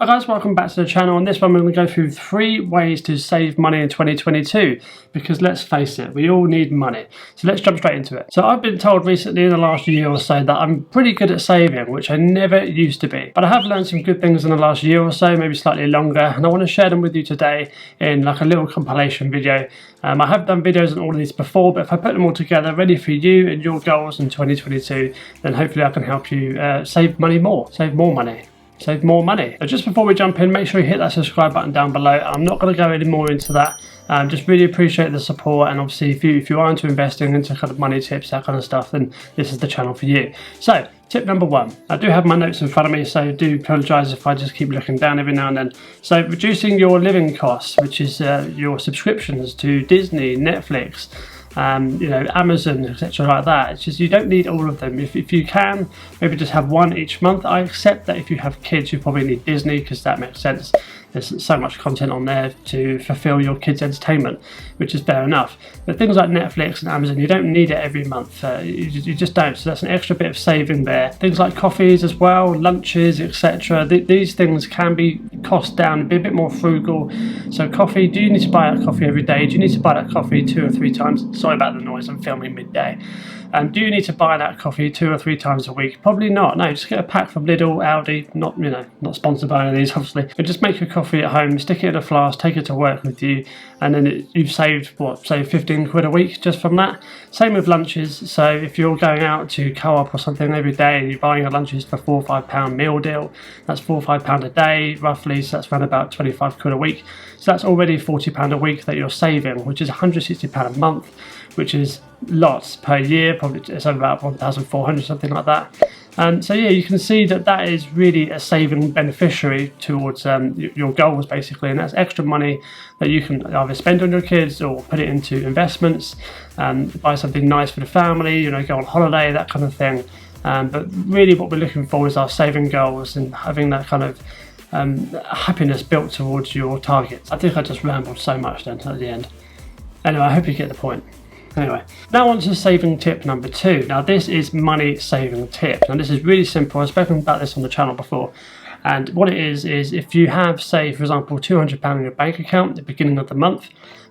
Hi guys, welcome back to the channel. On this one we're going to go through 3 ways to save money in 2022, because let's face it, we all need money. So let's jump straight into it. So I've been told recently in the last year or so that I'm pretty good at saving, which I never used to be. But I have learned some good things in the last year or so, maybe slightly longer, and I want to share them with you today in like a little compilation video. I have done videos on all of these before, but if I put them all together ready for you and your goals in 2022, then hopefully I can help you save more money. But just before we jump in, make sure you hit that subscribe button down below. I'm not going to go any more into that. Just really appreciate the support, and obviously if you are into investing, into kind of money tips, that kind of stuff, then this is the channel for you. So tip number 1, I do have my notes in front of me, so do apologise if I just keep looking down every now and then. So reducing your living costs, which is your subscriptions to Disney, Netflix, Amazon, etc. like that. It's just you don't need all of them. If you can, maybe just have one each month. I accept that if you have kids, you probably need Disney, because that makes sense. There's so much content on there to fulfill your kids' entertainment, which is fair enough. But things like Netflix and Amazon, you don't need it every month. You just don't. So that's an extra bit of saving there. Things like coffees as well, lunches, etc. These things can be cost down, be a bit more frugal. So coffee, do you need to buy that coffee every day? Do you need to buy that coffee 2 or 3 times? Sorry about the noise, I'm filming midday. Do you need to buy that coffee 2 or 3 times a week? Probably not. No, just get a pack from Lidl, Aldi, not sponsored by any of these obviously, but just make your coffee at home, stick it in a flask, take it to work with you, and then you've saved, what, say 15 quid a week just from that. Same with lunches. So if you're going out to Co-op or something every day and you're buying your lunches for £4 or £5 meal deal, that's £4 or £5 a day roughly, so that's around about 25 quid a week. So that's already £40 a week that you're saving, which is £160 a month, which is lots per year. Probably it's about 1,400, something like that. So yeah, you can see that that is really a saving beneficiary towards your goals basically, and that's extra money that you can either spend on your kids or put it into investments, buy something nice for the family, go on holiday, that kind of thing. But really what we're looking for is our saving goals and having that kind of happiness built towards your targets. I think I just rambled so much then at the end. Anyway, I hope you get the point. Anyway, now on to saving tip number 2. Now this is money saving tip. Now this is really simple. I've spoken about this on the channel before. And what it is if you have, say, for example, £200 in your bank account at the beginning of the month,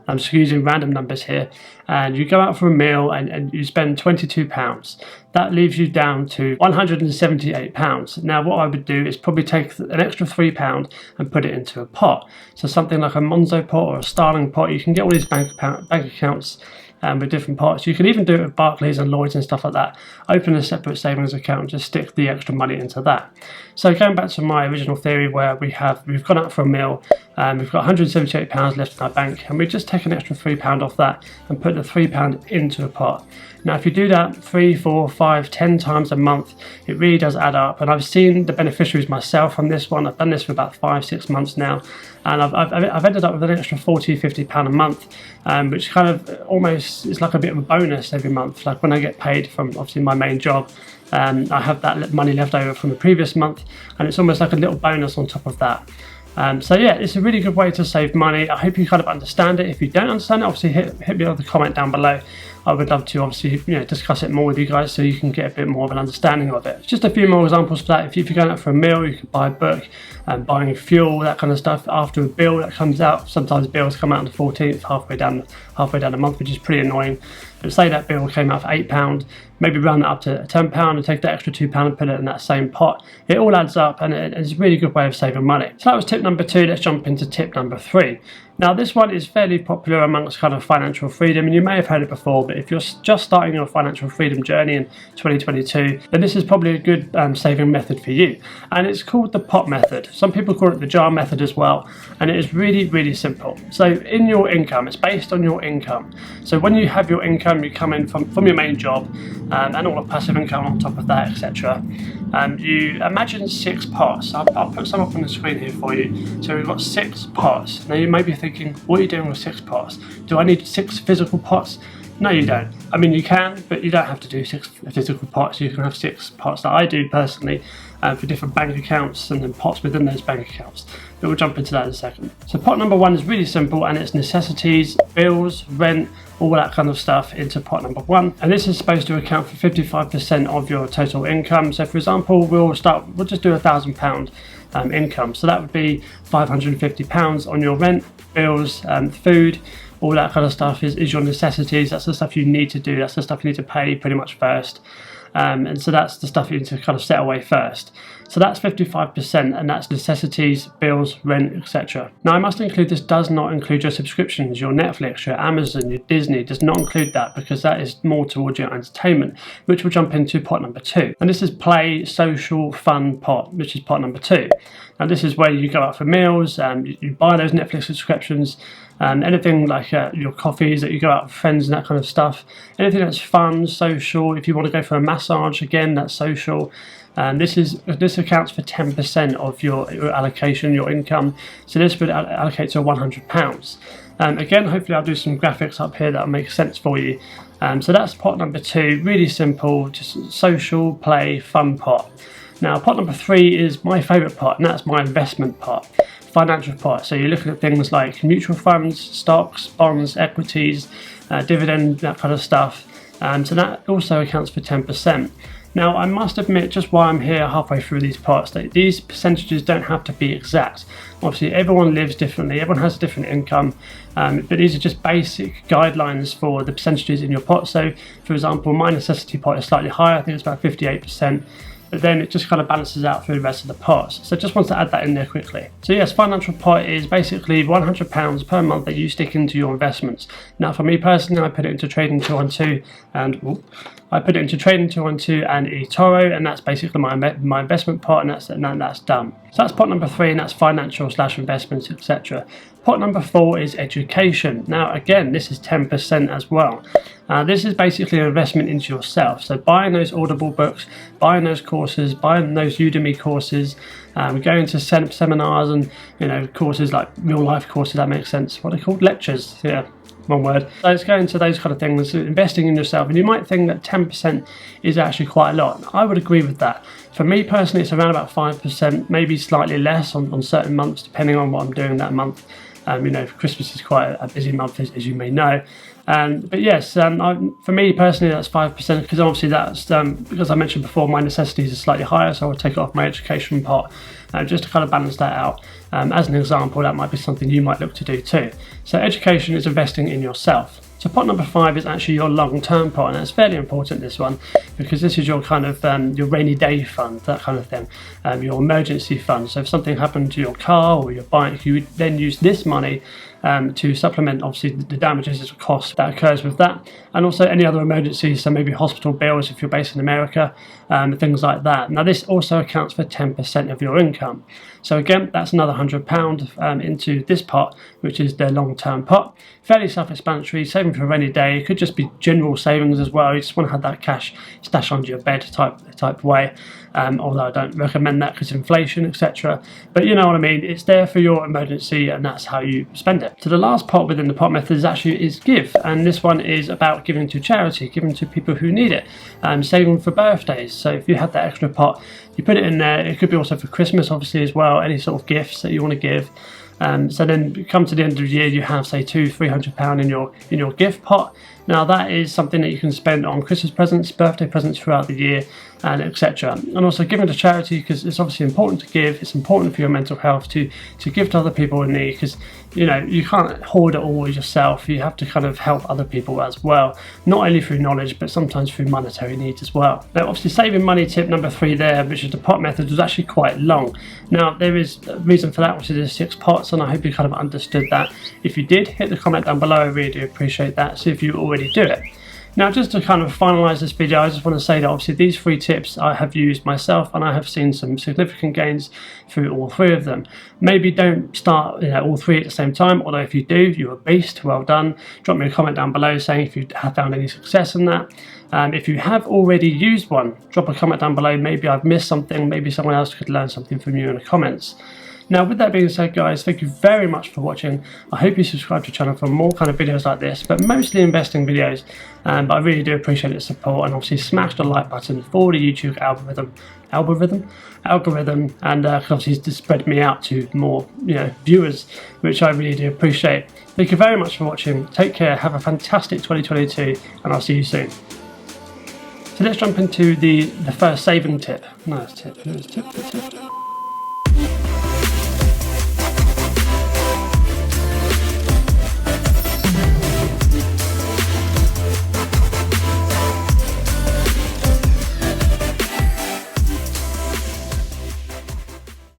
I'm just using random numbers here, and you go out for a meal and you spend £22, that leaves you down to £178. Now what I would do is probably take an extra £3 and put it into a pot. So something like a Monzo pot or a Starling pot. You can get all these bank accounts with different pots. You can even do it with Barclays and Lloyds and stuff like that. Open a separate savings account and just stick the extra money into that. So going back to my original theory where we've gone out for a meal, we've got £178 left in our bank, and we just take an extra £3 off that and put the £3 into a pot. Now if you do that 3, 4, 5, 10 times a month, it really does add up, and I've seen the beneficiaries myself on this one. I've done this for about 5-6 months now, and I've ended up with an extra £40, £50 a month, which kind of almost is like a bit of a bonus every month. Like when I get paid from obviously my main job, I have that money left over from the previous month, and it's almost like a little bonus on top of that. So yeah, it's a really good way to save money. I hope you kind of understand it. If you don't understand it, obviously hit me with a comment down below. I would love to obviously discuss it more with you guys so you can get a bit more of an understanding of it. Just a few more examples for that. If you're going out for a meal, you could buy a book, buying fuel, that kind of stuff. After a bill that comes out, sometimes bills come out on the 14th, halfway down the month, which is pretty annoying. But say that bill came out for £8, maybe round that up to £10 and take that extra £2 and put it in that same pot. It all adds up, and it's a really good way of saving money. So that was tip number 2. Let's jump into tip number 3. Now this one is fairly popular amongst kind of financial freedom, and you may have heard it before, but if you're just starting your financial freedom journey in 2022, then this is probably a good saving method for you. And it's called the pot method. Some people call it the jar method as well, and it is really, really simple. So in your income, it's based on your income. So when you have your income, you come in from your main job, and all the passive income on top of that, etc. You imagine 6 pots. I'll put some up on the screen here for you. So we've got 6 pots. Now you may be thinking, what are you doing with 6 pots? Do I need 6 physical pots? No, you don't. I mean, you can, but you don't have to do 6 physical pots. You can have 6 pots that I do personally for different bank accounts, and then pots within those bank accounts. But we'll jump into that in a second. So pot number 1 is really simple, and it's necessities, bills, rent, all that kind of stuff into pot number 1. And this is supposed to account for 55% of your total income. So for example, we'll just do £1,000 income. So that would be £550 on your rent, bills, food, all that kind of stuff is your necessities. That's the stuff you need to do. That's the stuff you need to pay pretty much first. And so that's the stuff you need to kind of set away first. So that's 55%, and that's necessities, bills, rent, etc. Now I must include, this does not include your subscriptions, your Netflix, your Amazon, your Disney. It does not include that, because that is more towards your entertainment, which will jump into pot number 2. And this is play, social, fun pot, which is pot number 2. Now this is where you go out for meals, you buy those Netflix subscriptions, anything like your coffees that you go out with friends and that kind of stuff. Anything that's fun, social. If you want to go for a massage, again, that's social. This accounts for 10% of your allocation, your income. So this would allocate to £100. Again, hopefully I'll do some graphics up here that'll make sense for you. So that's pot number 2, really simple, just social, play, fun pot. Now pot number 3 is my favourite pot, and that's my investment pot, financial pot. So you're looking at things like mutual funds, stocks, bonds, equities, dividend, that kind of stuff. So that also accounts for 10%. Now I must admit, just while I'm here halfway through these pots, that these percentages don't have to be exact. Obviously everyone lives differently, everyone has a different income, but these are just basic guidelines for the percentages in your pot. So for example, my necessity pot is slightly higher, I think it's about 58%. But then it just kind of balances out through the rest of the pots. So just want to add that in there quickly. So yes, financial pot is basically £100 per month that you stick into your investments. Now for me personally, I put it into Trading 212 and eToro, and that's basically my investment pot, and that's done. So that's pot number 3, and that's financial / investments, etc. Pot number 4 is education. Now again, this is 10% as well. This is basically an investment into yourself. So buying those Audible books, buying those courses, buying those Udemy courses, going to seminars and courses like real life courses, that makes sense. What are they called? Lectures. Yeah. One word. So it's going to those kind of things, investing in yourself. And you might think that 10% is actually quite a lot. I would agree with that. For me personally, it's around about 5%, maybe slightly less on certain months, depending on what I'm doing that month. Christmas is quite a busy month, as you may know. But yes, for me personally, that's 5%, because obviously that's because I mentioned before, my necessities are slightly higher, so I'll take it off my education pot just to kind of balance that out. As an example, that might be something you might look to do too. So education is investing in yourself. So pot number 5 is actually your long-term pot, and it's fairly important, this one, because this is your kind of your rainy day fund, that kind of thing, your emergency fund. So if something happened to your car or your bike, you would then use this money to supplement obviously the damages as a cost that occurs with that, and also any other emergencies, so maybe hospital bills if you're based in America, things like that. Now this also accounts for 10% of your income. So again, that's another £100 into this pot, which is the long-term pot. Fairly self-explanatory, saving for a rainy day. It could just be general savings as well. You just want to have that cash stashed under your bed type way. Although I don't recommend that because of inflation, etc. But you know what I mean. It's there for your emergency, and that's how you spend it. So the last pot within the pot method is give, and this one is about giving to charity, giving to people who need it, saving for birthdays. So if you have that extra pot, you put it in there. It could be also for Christmas, obviously, as well. Any sort of gifts that you want to give. So then come to the end of the year, you have say £200-300 in your gift pot. Now that is something that you can spend on Christmas presents, birthday presents throughout the year, and etc. And also giving to charity, because it's obviously important to give. It's important for your mental health to give to other people in need, because you can't hoard it all yourself. You have to kind of help other people as well, not only through knowledge but sometimes through monetary needs as well. Now obviously saving money tip number 3 there, which is the pot method, was actually quite long. Now there is a reason for that, which is there's 6 pots, and I hope you kind of understood that. If you did, hit the comment down below. I really do appreciate that. See if you already do it. Now just to kind of finalise this video, I just want to say that obviously these 3 tips I have used myself, and I have seen some significant gains through all 3 of them. Maybe don't start all 3 at the same time, although if you do, you're a beast, well done. Drop me a comment down below saying if you have found any success in that. If you have already used one, drop a comment down below. Maybe I've missed something, maybe someone else could learn something from you in the comments. Now with that being said, guys, thank you very much for watching. I hope you subscribe to the channel for more kind of videos like this, but mostly investing videos. But I really do appreciate its support, and obviously smash the like button for the YouTube algorithm, and obviously to spread me out to more viewers, which I really do appreciate. Thank you very much for watching. Take care, have a fantastic 2022, and I'll see you soon. So let's jump into the first saving tip. Nice tip. Tip.